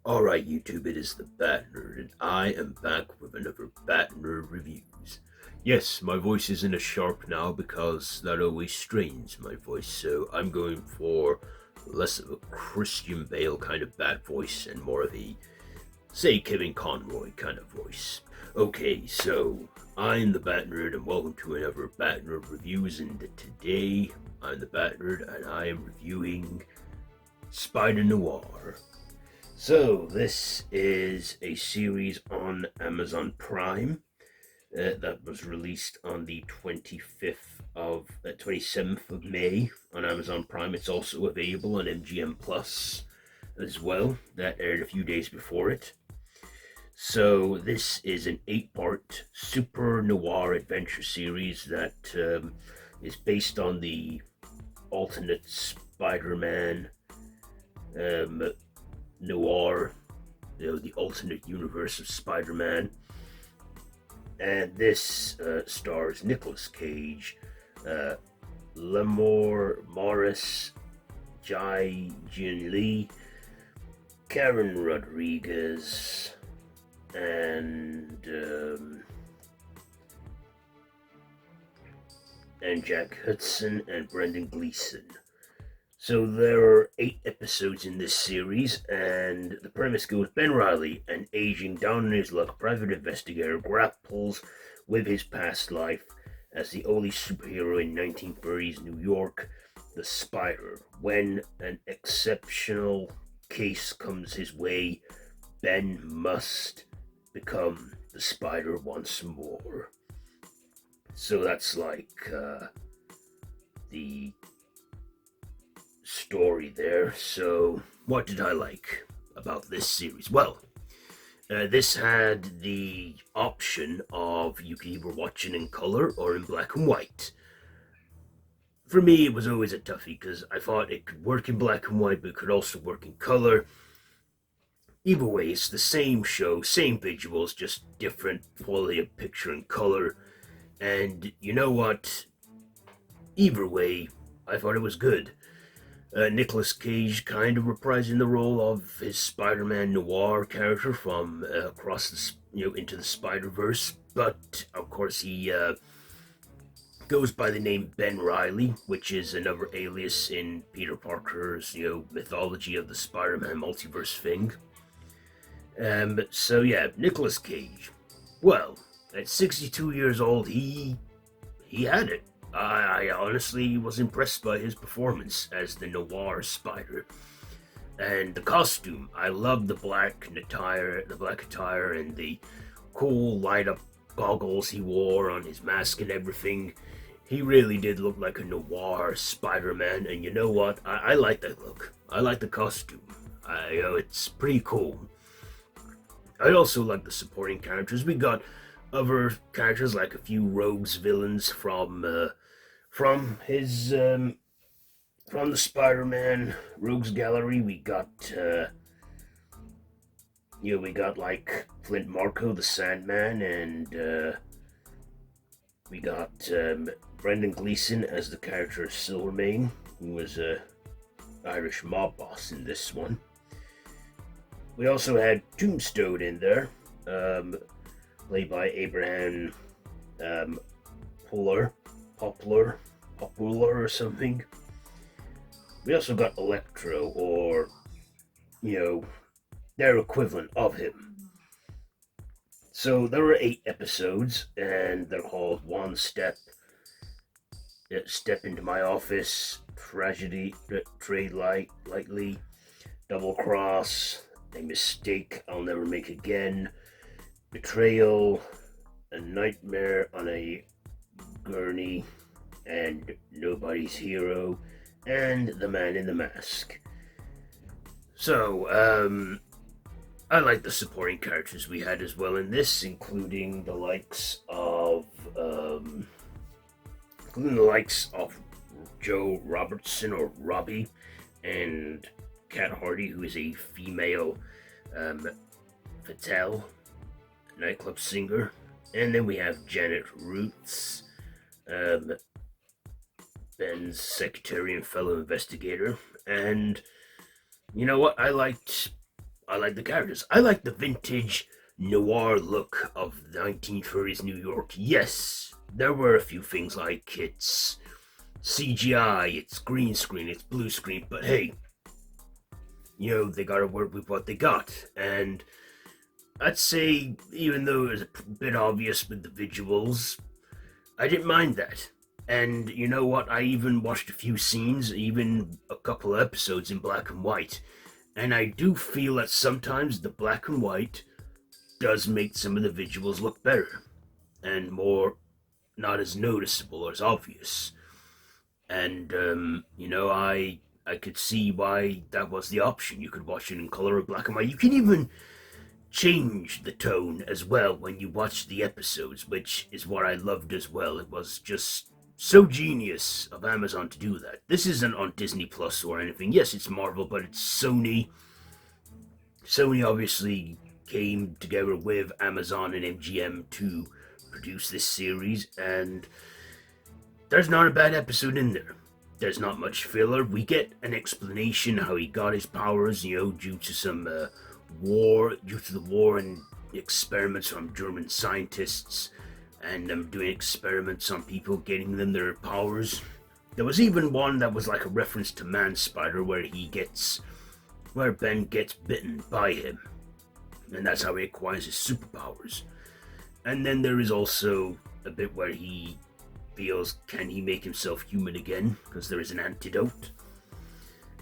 Alright, YouTube, it is the Bat Nerd, and I am back with another Bat Nerd Reviews. Yes, my voice isn't as sharp now because that always strains my voice, so I'm going for less of a Christian Bale kind of bat voice and more of a, say, Kevin Conroy kind of voice. Okay, so I'm the Bat Nerd, and welcome to another Bat Nerd Reviews, and today I'm the Bat Nerd, and I am reviewing Spider-Noir. So, this is a series on Amazon Prime that was released on the 27th of May on Amazon Prime. It's also available on MGM Plus as well. That aired a few days before it. So, this is an 8-part super noir adventure series that is based on the alternate Spider-Man noir, the alternate universe of Spider-Man. And this stars Nicolas Cage, Lamore Morris, Jai Jin Lee, Karen Rodriguez, and Jack Hudson and Brenden Gleeson. So there are 8 episodes in this series, and the premise goes: Ben Reilly, an aging down on his luck private investigator, grapples with his past life as the only superhero in 1930s New York, the Spider. When an exceptional case comes his way, Ben must become the Spider once more. So that's like the story there. So, what did I like about this series? Well, this had the option of you could either watch it in color or in black and white. For me, it was always a toughie because I thought it could work in black and white, but it could also work in color. Either way, it's the same show, same visuals, just different quality of picture and color. And you know what? Either way, I thought it was good. Nicolas Cage kind of reprising the role of his Spider-Man noir character from across the into the Spider-Verse, but of course he goes by the name Ben Reilly, which is another alias in Peter Parker's mythology of the Spider-Man multiverse thing. So yeah, Nicolas Cage. Well, at 62 years old, he had it. I honestly was impressed by his performance as the noir Spider, and the costume. I love the black attire, and the cool light-up goggles he wore on his mask and everything. He really did look like a noir Spider-Man, and you know what? I like that look. I like the costume. It's pretty cool. I also like the supporting characters. We got other characters like a few rogues villains from his from the Spider-Man Rogues Gallery. We got like Flint Marko the Sandman, and we got Brenden Gleeson as the character Silvermane, who was a Irish mob boss in this one. We also had Tombstone in there, played by Abraham Poplar or something. We also got Electro, or their equivalent of him. So there were 8 episodes, and they're called One Step, Step into My Office, Tragedy, Trade Lightly, Double Cross, A Mistake I'll Never Make Again, Betrayal, A Nightmare on a Gurney, and Nobody's Hero, and The Man in the Mask. So, I like the supporting characters we had as well in this, including the likes of Joe Robertson, or Robbie, and Kat Hardy, who is a female Fatale nightclub singer. And then we have Janet Roots, Ben's secretary and fellow investigator. And you know what? I liked I like the characters. I like the vintage noir look of the 1930s New York. Yes, there were a few things like it's CGI, it's green screen, it's blue screen, but hey, they gotta work with what they got. And I'd say, even though it was a bit obvious with the visuals, I didn't mind that. And you know what? I even watched a few scenes, even a couple of episodes in black and white. And I do feel that sometimes the black and white does make some of the visuals look better and more not as noticeable or as obvious. And I could see why that was the option. You could watch it in color or black and white. You can even change the tone as well when you watch the episodes, which is what I loved as well. It was just so genius of Amazon to do that. This isn't on Disney Plus or anything. Yes, it's Marvel, but it's Sony. Sony obviously came together with Amazon and MGM to produce this series, and there's not a bad episode in there. There's not much filler. We get an explanation how he got his powers, due to some due to the war and experiments from German scientists, and them doing experiments on people, getting them their powers. There was even one that was like a reference to Man Spider, where Ben gets bitten by him, and that's how he acquires his superpowers. And then there is also a bit where he feels, can he make himself human again? Because there is an antidote.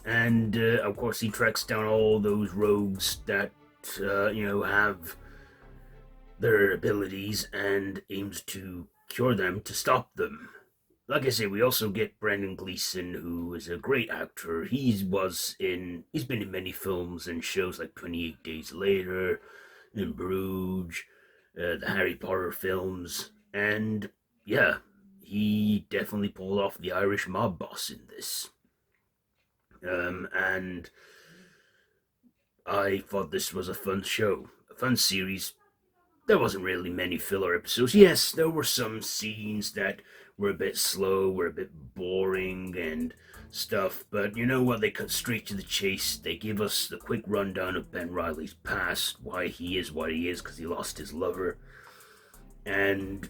And of course, he tracks down all those rogues that have their abilities and aims to cure them, to stop them. Like I say, we also get Brenden Gleeson, who is a great actor. He's been in many films and shows like 28 Days Later, in Bruges, the Harry Potter films, and yeah, he definitely pulled off the Irish mob boss in this. And I thought this was a fun show, a fun series. There wasn't really many filler episodes. Yes, there were some scenes that were a bit slow, were a bit boring and stuff, but you know what? They cut straight to the chase. They give us the quick rundown of Ben Reilly's past, why he is what he is, because he lost his lover. And,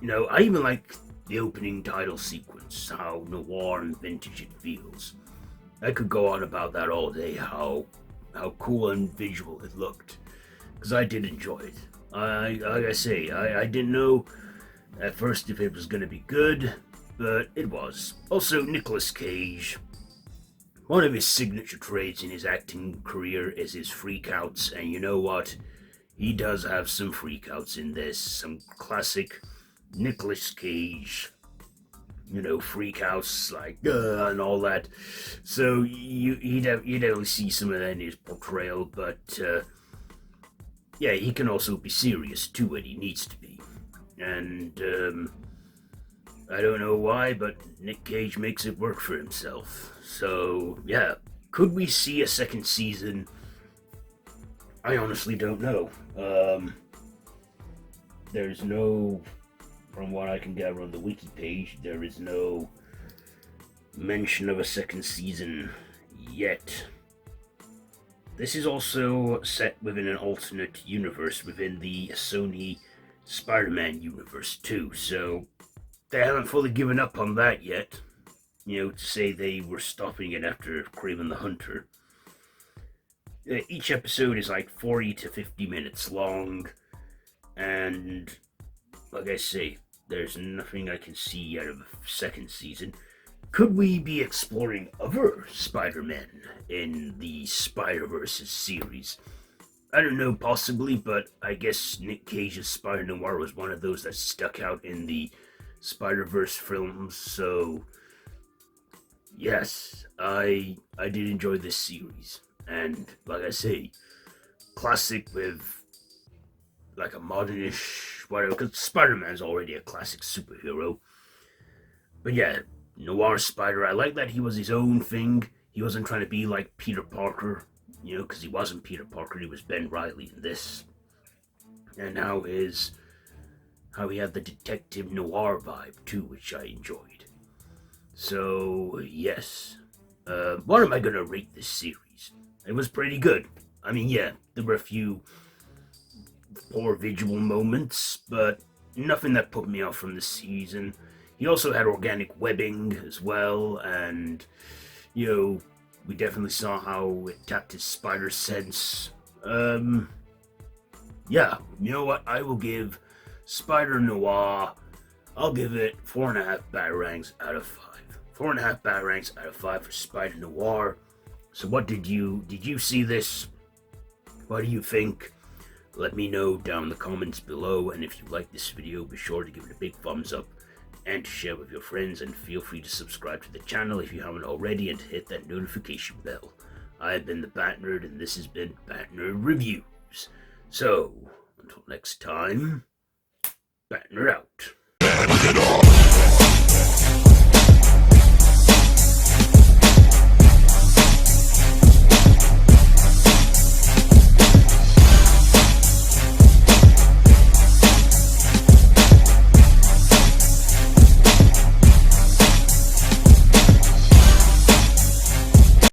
I even like the opening title sequence, how noir and vintage it feels. I could go on about that all day, how cool and visual it looked, because I did enjoy it. Like I say, I didn't know at first if it was going to be good, but it was. Also, Nicolas Cage, one of his signature traits in his acting career is his freakouts, and you know what? He does have some freakouts in this, some classic Nicolas Cage, freakouts like and all that. So you definitely see some of that in his portrayal, but yeah, he can also be serious too when he needs to be. And I don't know why, but Nick Cage makes it work for himself. So yeah, could we see a second season? I honestly don't know. There's no, from what I can gather on the wiki page, there is no mention of a second season yet. This is also set within an alternate universe within the Sony Spider-Man universe too, so they haven't fully given up on that yet. To say they were stopping it after Kraven the Hunter. Each episode is like 40 to 50 minutes long, and like I say, there's nothing I can see out of the second season. Could we be exploring other Spider-Men in the Spider-Verse series? I don't know, possibly, but I guess Nick Cage's Spider-Noir was one of those that stuck out in the Spider-Verse films, so yes, I did enjoy this series. And like I say, classic with like a modernish whatever, because Spider-Man's already a classic superhero. But yeah, Noir Spider, I like that he was his own thing. He wasn't trying to be like Peter Parker, because he wasn't Peter Parker, he was Ben Reilly in this. And how he had the detective noir vibe too, which I enjoyed. So yes, what am I gonna rate this series? It was pretty good. I mean, yeah, there were a few poor visual moments, but nothing that put me off from the season. He also had organic webbing as well, and you know, we definitely saw how it tapped his spider sense. Yeah, you know what? I will give Spider-Noir. I'll give it 4.5 batarangs out of 5. 4.5 batarangs out of 5 for Spider-Noir. So, what did you see this? What do you think? Let me know down in the comments below, and if you like this video, be sure to give it a big thumbs up and to share with your friends, and feel free to subscribe to the channel if you haven't already, and to hit that notification bell. I have been the Bat Nerd, and this has been Bat Nerd Reviews. So, until next time, Bat Nerd out.